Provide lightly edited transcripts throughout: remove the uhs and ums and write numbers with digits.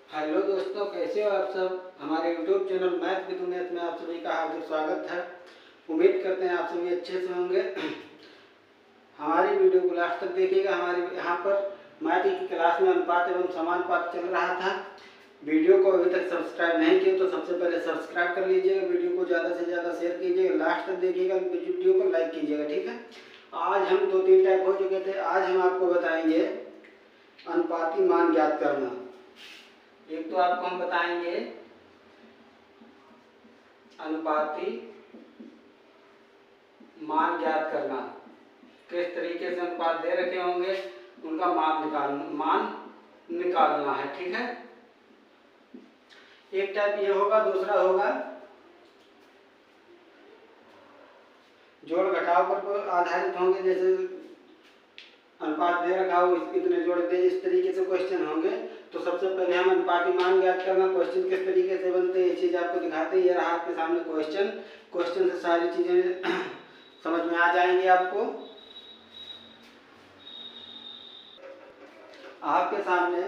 Hello दोस्तों, कैसे हो आप सब। हमारे YouTube channel math with Umesh में आप सभी का हार्दिक स्वागत है। उम्मीद करते हैं आप सभी अच्छे से होंगे। हमारी वीडियो को लास्ट तक देखिएगा। हमारे यहाँ पर मैथ की क्लास में अनुपात एवं समानुपात चल रहा था। वीडियो को अभी तक सब्सक्राइब नहीं किया तो सबसे पहले सब्सक्राइब कर लीजिएगा। वीडियो को ज़्यादा से ज़्यादा शेयर कीजिएगा, लास्ट तक देखिएगा, वीडियो को लाइक कीजिएगा, ठीक है। आज हम 2-3 टाइप हो चुके थे। आज हम आपको बताएंगे अनुपाती मान ज्ञात करना। एक तो आपको हम बताएंगे अनुपाती मान ज्ञात करना। किस तरीके से अनुपात दे रखे होंगे उनका मान निकालना है, ठीक है। एक टाइप ये होगा, दूसरा होगा जोड़ घटाव पर आधारित होंगे। जैसे अनुपात दे रखा हो, इतने जोड़ दे, इस तरीके से क्वेश्चन होंगे। तो सबसे पहले हम अनुपाती मान ज्ञात करना। क्वेश्चन किस तरीके से बनते हैं ये चीज आपको दिखाते हैं। ये रहा आपके सामने क्वेश्चन से सारी चीजें समझ में आ जाएंगी आपको। आपके सामने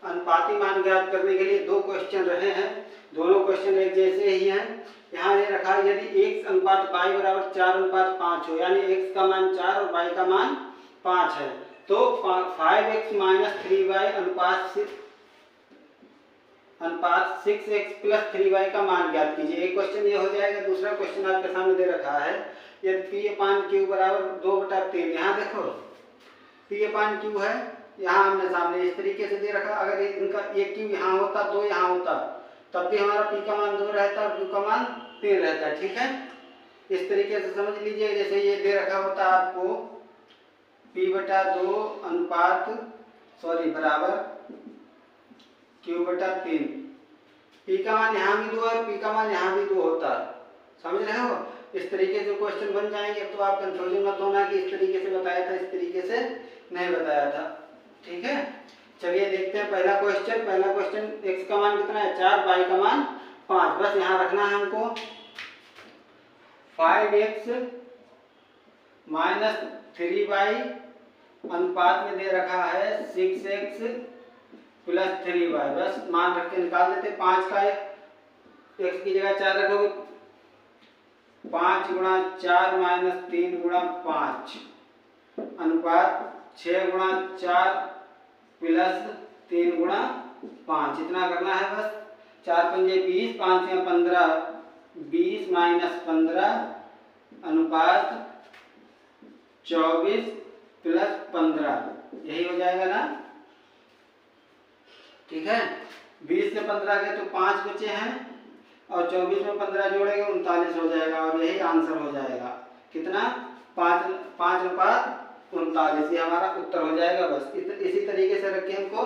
अनुपाती मान ज्ञात करने के लिए 2 क्वेश्चन रहे हैं। दोनों क्वेश्चन एक जैसे ही हैं। यहाँ ये रखा है, यदि x अनुपात y बराबर 4:5 हो, यानी x का मान 4 और y का मान 5 है, तो 5x - 3y अनुपात 6x + 3y का मान ज्ञात कीजिए। एक क्वेश्चन ये हो जाएगा। दूसरा क्वेश्चन आपके सामने दे रखा है, यदि p/q बराबर 2/3। यहाँ देखो p/q है, यहाँ हमने सामने इस तरीके से दे रखा। अगर इनका एक q यहाँ होता, 2 यहाँ होता, तब भी हमारा p का मान 2 रहता और q का मान 3 रहता, ठीक है। इस तरीके से समझ लीजिए। जैसे ये दे रखा होता आपको p/2 बराबर q/3। p का मान यहाँ भी 2 और p का मान यहाँ भी 2 होता। समझ रहे हो। इस तरीके से क्वेश्चन बन जाएंगे। तो आप कंफ्यूजन मत होना कि इस तरीके से बताया था, इस तरीके से नहीं बताया था, ठीक है। चलिए देखते हैं पहला क्वेश्चन। x का मान कितना है 4, y का मान 5। बस यहाँ रखना है हमको। 5x - 3y अनुपात में दे रखा है 6x + 3y। बस मान रख के निकाल देते। 5 का x की जगह 4 रखोगे, 5 × 4 - 3 × 5 अनुपात 6 × 4 + 3 × 5। इतना करना है बस। 4 × 5 = 20, 5 × 15 20 - 15 अनुपात 24 + 15। यही हो जाएगा ना, ठीक है। 20 से 15 गए तो 5 बचे हैं और 24 में 15 जोड़ेंगे 39 हो जाएगा और यही आंसर हो जाएगा। कितना 5 अनुपात 39। ये हमारा उत्तर हो जाएगा। बस इसी तरीके से रख के हमको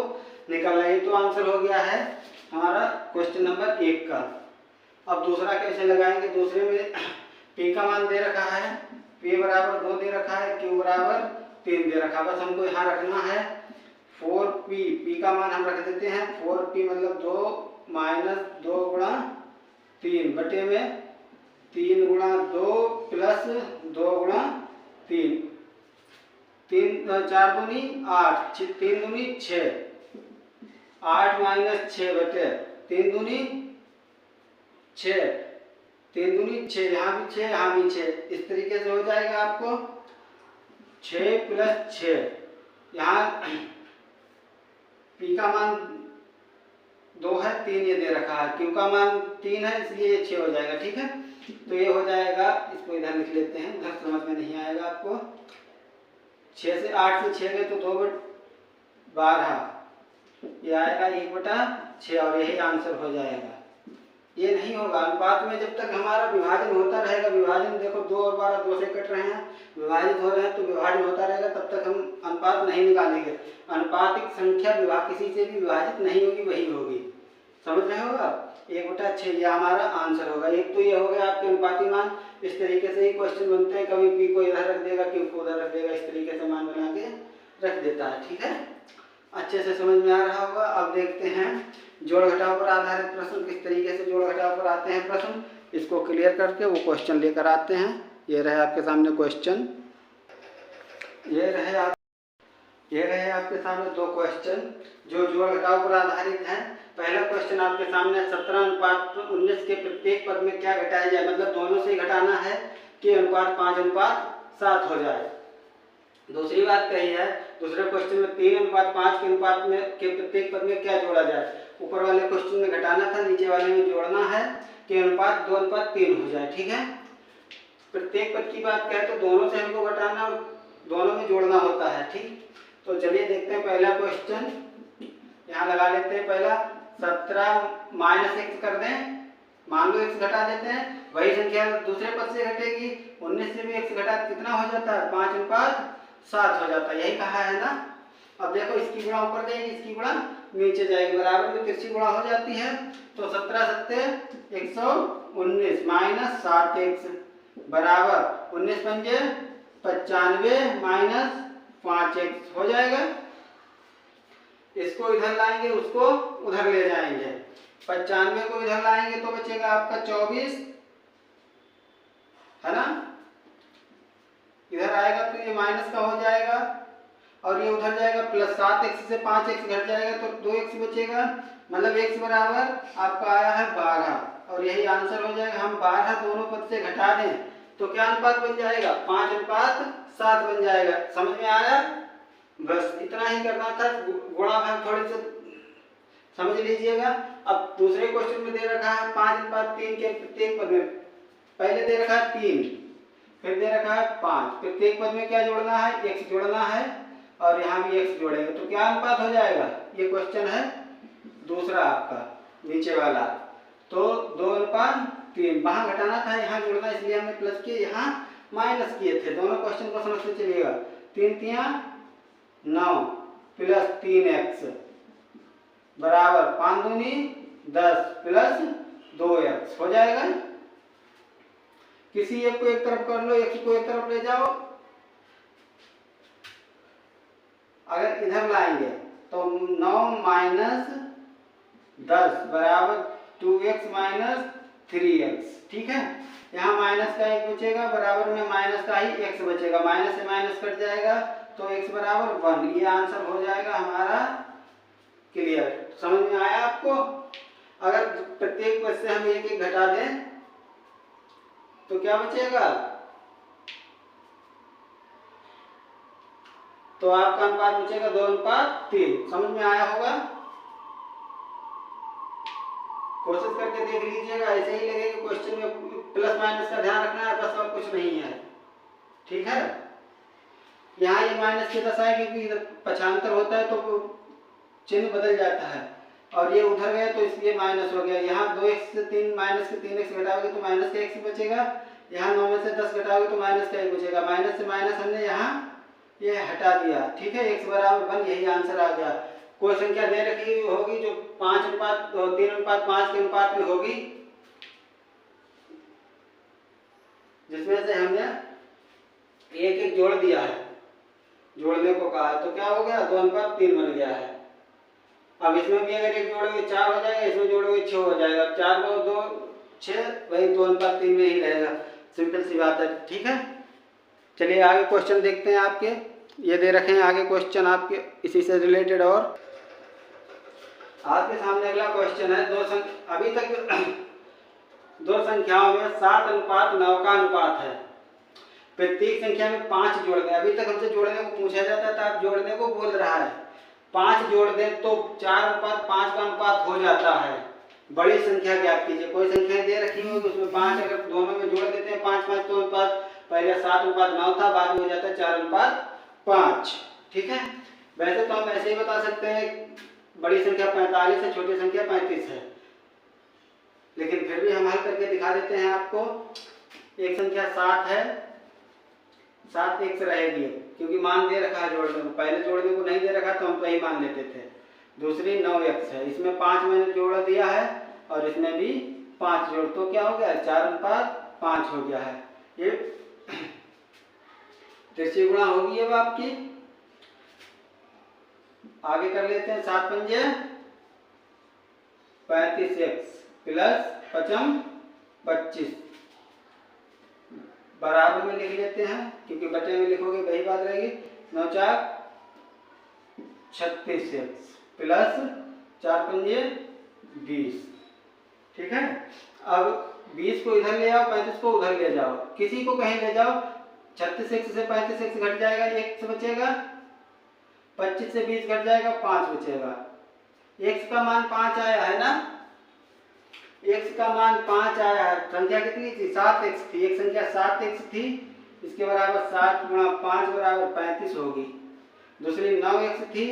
निकालना है। तो आंसर हो गया है हमारा क्वेश्चन नंबर 1 का। अब दूसरा कैसे लगाएंगे। दूसरे में p का मान दे रखा है, p बराबर 2 दे रखा है, q बराबर 3 दे रखा। बस हमको यहाँ रखना है 4p। p का मान हम रख देते हैं 4p मतलब 2 - 2 × 3 बटे में 3 × 2 + 2 × 3। 3 4 दूनी 8, 3 दूनी 6, 8 - 6 बटे 3 दूनी 6, 3 दूनी 6, यहाँ भी 6, यहाँ भी 6। इस तरीके से हो जाएगा आपको 6 + 6। यहाँ p का मान 2 है, 3 ये दे रखा है, q का मान 3 है, इसलिए ये 6 हो जाएगा, ठीक है। तो ये हो जाएगा। इसको इधर लिख लेते हैं, उधर समझ में नहीं आएगा आपको। 6 से 8 से 6 गए तो 2/12 ये आएगा 1/6 और यही आंसर हो जाएगा। ये नहीं होगा अनुपात में जब तक हमारा विभाजन होता रहेगा। विभाजन देखो 2 और 12 2 से कट रहे हैं, विभाजित हो रहे हैं, तो विभाजन होता रहेगा तब तक हम अनुपात नहीं निकालेंगे। अनुपातिक संख्या किसी से भी विभाजित नहीं होगी, वही होगी। समझ रहे हो आप। 1/6 ये हमारा आंसर होगा। एक तो ये हो गया आपके अनुपाती मान। इस तरीके से ही क्वेश्चन बनते हैं। कभी p को इधर रख देगा, q को उधर रख देगा, इस तरीके से मान बना के रख देता है, ठीक है। अच्छे से समझ में आ रहा होगा। अब देखते हैं जोड़ घटाव पर आधारित प्रश्न। किस तरीके से जोड़ घटाव पर आते हैं प्रश्न, इसको क्लियर करके वो क्वेश्चन लेकर आते हैं। ये रहे आपके सामने क्वेश्चन, ये रहे आप ये रहे आपके सामने दो क्वेश्चन जो जोड़ घटाव पर आधारित है। पहला क्वेश्चन आपके सामने 17:19 के प्रत्येक पद में क्या घटाया जाए, मतलब दोनों से घटाना है कि अनुपात 5:7 हो जाए। दूसरी बात कही है दूसरे क्वेश्चन में 3:5 के अनुपात में के प्रत्येक पद में क्या जोड़ा जाए। ऊपर वाले क्वेश्चन में घटाना था, नीचे वाले में जोड़ना है कि अनुपात 2:3 हो जाए। ठीक है, प्रत्येक पद की बात करें तो दोनों से हमको घटाना और दोनों में जोड़ना होता है। ठीक, तो चलिए देखते हैं पहला क्वेश्चन। यहाँ लगा लेते हैं पहला 17 माइनस x कर दें, मान लो x घटा देते हैं, वही संख्या दूसरे पद से घटेगी। 19 से भी x घटा कितना हो जाता है, 5:7 हो जाता है, यही कहा है ना। अब देखो इसकी गुणा ऊपर जाएगी, इसकी गुणा नीचे जाएगी, बराबर में तिरछी गुणा हो जाती है। तो 17 सत्ते 119 माइनस 7x बराबर 19 पंजे 95 माइनस 5x हो जाएगा। इसको इधर लाएंगे, उसको उधर ले जाएंगे। 95 को इधर लाएंगे तो बचेगा आपका 24, है ना। इधर आएगा तो ये माइनस का हो जाएगा और ये उधर जाएगा प्लस 7x से 5x घट जाएगा तो 2x बचेगा, मतलब x बराबर आपका आया है 12 और यही आंसर हो जाएगा। हम 12 दोनों पद से घटा दें तो क्या अनुपात बन जाएगा, 5:7 बन जाएगा। समझ में आया, बस इतना ही करना था। गुणा भाग थोड़े से समझ लीजिएगा। अब दूसरे क्वेश्चन में दे रखा है 5:3 के प्रत्येक पद में, पहले दे रखा है 3, फिर दे रखा है 5, प्रत्येक पद में क्या जोड़ना है, x जोड़ना है और यहाँ भी x जोड़ेंगे तो क्या अनुपात हो जाएगा। ये क्वेश्चन है दूसरा आपका नीचे वाला। तो 2:3, वहां घटाना था यहाँ जोड़ना, इसलिए हमने प्लस किए, यहाँ माइनस किए थे। दोनों क्वेश्चन को समझते चलिएगा। 3 तिया 9 प्लस 3x बराबर 5 दूनी 10 प्लस 2x हो जाएगा। किसी एक को एक तरफ कर लो, एक को एक तरफ ले जाओ। अगर इधर लाएंगे तो 9 माइनस 10 बराबर 2x माइनस 3x। ठीक है, यहाँ माइनस का एक बचेगा, बराबर में माइनस का ही x बचेगा, माइनस से माइनस कट जाएगा तो x बराबर 1। ये आंसर हो जाएगा हमारा क्लियर। समझ में आया आपको। अगर प्रत्येक पद से हम एक एक घटा दें तो क्या बचेगा, तो आपका अनुपात बचेगा 2:3। समझ में आया होगा, कोशिश करके देख लीजिएगा। ऐसे ही लगेगा क्वेश्चन में प्लस माइनस का ध्यान रखना है, बस और कुछ नहीं है। ठीक है, यहाँ ये माइनस की दशा है क्योंकि इधर पक्षांतर होता है तो चिन्ह बदल जाता है और ये उधर गया तो इसलिए माइनस हो गया। यहाँ 2x से 3 माइनस के 3x घटाओगे तो माइनस का x बचेगा, यहाँ 9 में से 10 घटाओगे तो माइनस का 1 बचेगा। माइनस से माइनस हमने यहाँ ये हटा दिया। ठीक है, x बराबर 1, यही आंसर आ गया। कोई संख्या दे रखी होगी जो 3:5 के अनुपात में होगी, जिसमें से हमने एक एक जोड़ दिया है, जोड़ने को कहा है, तो क्या हो गया, 2:3 बन गया है। अब इसमें भी अगर एक जोड़ोगे 4 हो जाएगा, इसमें जोड़ोगे 6 हो जाएगा। 4 और 2 6, वही 2:3 में ही रहेगा। सिंपल सी बात है। ठीक है, चलिए आगे क्वेश्चन देखते हैं। आपके ये दे रखे हैं आगे क्वेश्चन आपके इसी से रिलेटेड। और आपके सामने अगला क्वेश्चन है, अभी तक दो संख्याओं में 7:9 का अनुपात है। प्रत्येक संख्या में 5 जोड़ दें। अभी तक हमसे जोड़ने को पूछा जाता था, अब जोड़ने को बोल रहा है। 5 जोड़ दें तो 4:5 का अनुपात हो जाता है। बड़ी संख्या ज्ञात कीजिए। कोई संख्या दे रखी होगी उसमें 5 अगर दोनों में जोड़ देते हैं 5 तो अनुपात पहले 7:9 था, बाद में हो जाता है 4:5। ठीक है, वैसे तो हम ऐसे ही बता सकते हैं बड़ी संख्या 45 है, छोटी संख्या 35 है, लेकिन फिर भी हम हल करके दिखा देते हैं आपको। एक संख्या 7 है, 7 x रहेगी क्योंकि मान दे रखा है जोड़ने को, पहले जोड़ने को नहीं दे रखा तो हम तो यही मान लेते थे। दूसरी 9x है, इसमें 5 मैंने जोड़ दिया है और इसमें भी 5 जोड़, तो क्या हो गया, 4:5 हो गया है। ये तिरछी गुणा होगी अब आपकी। आगे कर लेते हैं। 7 पंजे 35x प्लस 5 25 बराबर में लिख लेते हैं क्योंकि बटे में लिखोगे वही बात रहेगी। 9 4 36x प्लस 4 पंजे 20। ठीक है, अब 20 को इधर ले आओ, 35 को उधर ले जाओ, किसी को कहीं ले जाओ, 36x से 35x घट जाएगा, 1 बचेगा, 25 से 20 घट जाएगा, 5 बचेगा। x का मान 5 आया है ना, x का मान 5 आया है। संख्या कितनी थी? 7x थी, एक संख्या 7x थी, इसके बराबर 7 गुणा 5 बराबर 35 होगी। दूसरी 9x थी,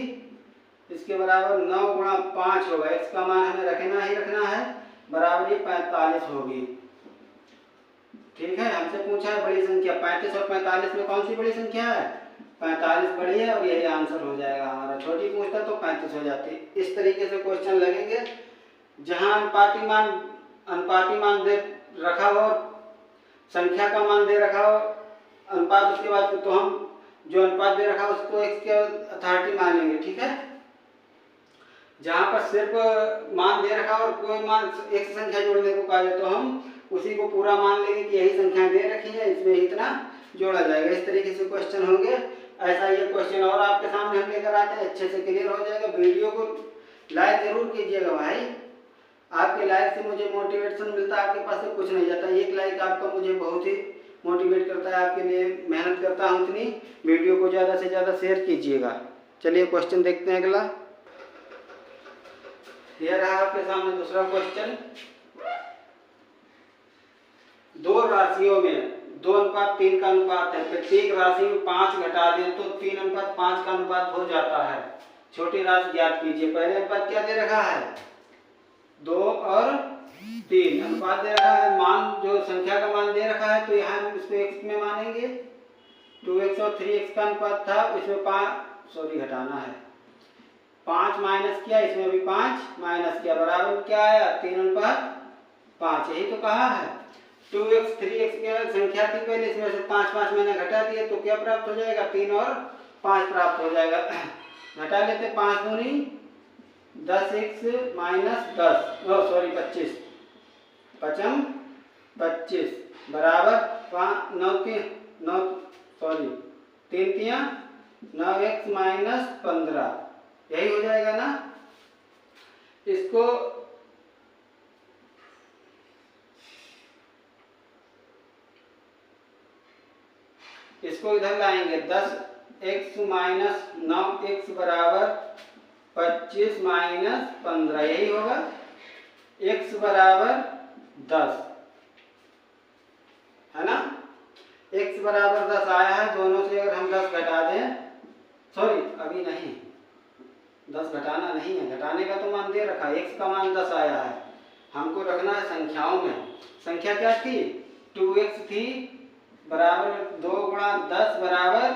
इसके बराबर 9 गुणा 5 होगा, x का मान हमें रखना ही रखना है, बराबर 45 होगी। ठीक है, हमसे पूछा है बड़ी संख्या, 35 और 45 में कौन सी बड़ी संख्या है? 45 बड़ी है और यही आंसर हो जाएगा हमारा। छोटी पूछता तो 35 हो जाती। इस तरीके से क्वेश्चन लगेंगे, जहां अनुपाती मान दे रखा हो और संख्या का मान दे रखा हो अनुपात, उसके बाद तो हम जो अनुपात दे रखा हो उसको x के अथॉरिटी मानेंगे। ठीक है, जहां पर सिर्फ मान दे रखा और कोई मान एक संख्या जोड़ने को कहा जाए तो हम उसी को पूरा मान लेंगे कि यही संख्या दे रखी है, इसमें इतना जोड़ा जाएगा। इस तरीके से क्वेश्चन होंगे। ऐसा ये क्वेश्चन और आपके सामने हम लेकर आते हैं, अच्छे से क्लियर हो जाएगा। वीडियो को लाइक जरूर कीजिएगा भाई, आपके लाइक से मुझे मोटिवेशन मिलता है, आपके पास से कुछ नहीं जाता। एक लाइक आपका मुझे बहुत ही मोटिवेट करता है, आपके लिए मेहनत करता हूँ इतनी। वीडियो को ज़्यादा से ज़्यादा शेयर कीजिएगा। चलिए क्वेश्चन देखते हैं अगला। यह रहा आपके सामने दूसरा क्वेश्चन। दो राशियों में 2:3 का अनुपात है, प्रत्येक राशि में 5 घटा दें तो 3:5 का अनुपात हो जाता है। छोटी राशि ज्ञात कीजिए। पहले अनुपात क्या दे रखा है? 2 और 3 अनुपात दे रखा है। मान जो संख्या का मान दे रखा है तो यहाँ हम इसको x में मानेंगे। 2x और 3x का अनुपात था, इसमें 5 घटाना है, 5 माइनस किया, इसमें भी 5 माइनस किया, बराबर क्या आया? 3:5। यही तो कहा है। 2x 3x की संख्या थी पहले, इसमें से 5 मैंने घटा दिए तो क्या प्राप्त हो जाएगा? 3 और 5 प्राप्त हो जाएगा। घटा लेते, 5 दूनी 10x माइनस 10 25 पचम 25 बराबर 9x माइनस 15। यही हो जाएगा ना। इसको इधर लाएंगे। 10x माइनस 9x बराबर 25 माइनस 15, यही होगा। x बराबर 10 है ना। x बराबर 10 आया है। दोनों से अगर हम 10 घटा दें, अभी नहीं, 10 घटाना नहीं है, घटाने का तो मान दे रखा है। x का मान 10 आया है, हमको रखना है संख्याओं में। संख्या क्या थी? 2x थी, बराबर 2 गुणा 10 बराबर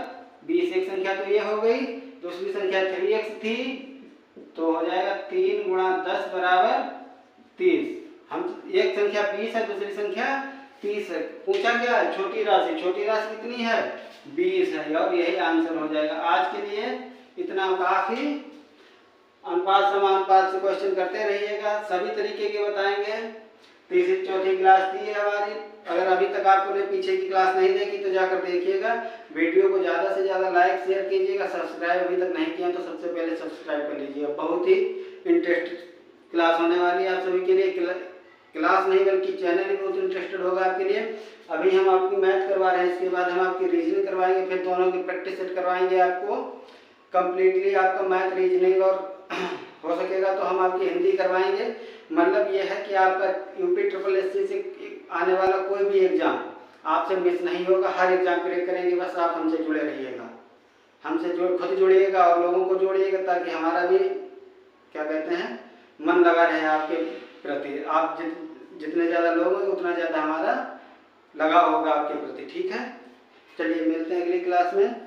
20। एक संख्या तो ये हो गई। दूसरी संख्या 3x थी, तो हो जाएगा 3 गुणा 10 बराबर 30। हम एक संख्या 20 है, दूसरी संख्या 30 है। पूछा क्या है? छोटी राशि। छोटी राशि कितनी है? 20 है, और यही आंसर हो जाएगा। आज के लिए इतना काफी। अनुपात समानुपात से क्वेश्चन करते रहिएगा, सभी तरीके के बताएंगे। तीसरी चौथी क्लास थी हमारी। अगर अभी तक आपने पीछे की क्लास नहीं देखी तो जाकर देखिएगा। वीडियो को ज़्यादा से ज़्यादा लाइक शेयर कीजिएगा। सब्सक्राइब अभी तक नहीं किया तो सबसे पहले सब्सक्राइब कर लीजिएगा। बहुत ही इंटरेस्टेड क्लास होने वाली है आप सभी के लिए। क्लास नहीं बल्कि चैनल ही बहुत इंटरेस्टेड होगा आपके लिए। अभी हम आपकी मैथ करवा रहे हैं, इसके बाद हम आपकी रीजनिंग करवाएंगे, फिर दोनों की प्रैक्टिस सेट करवाएंगे आपको। कंप्लीटली आपका मैथ रीजनिंग और हो सकेगा तो हम आपकी हिंदी करवाएंगे। मतलब ये है कि आपका यूपी SSSC से आने वाला कोई भी एग्जाम आपसे मिस नहीं होगा। हर एग्जाम क्रैक करेंगे, बस आप हमसे जुड़े रहिएगा। हमसे खुद जुड़िएगा और लोगों को जोड़िएगा, ताकि हमारा भी क्या कहते हैं मन लगा रहे आपके प्रति। आप जितने ज़्यादा लोग होंगे उतना ज़्यादा हमारा लगाव होगा आपके प्रति। ठीक है, चलिए मिलते हैं अगली क्लास में।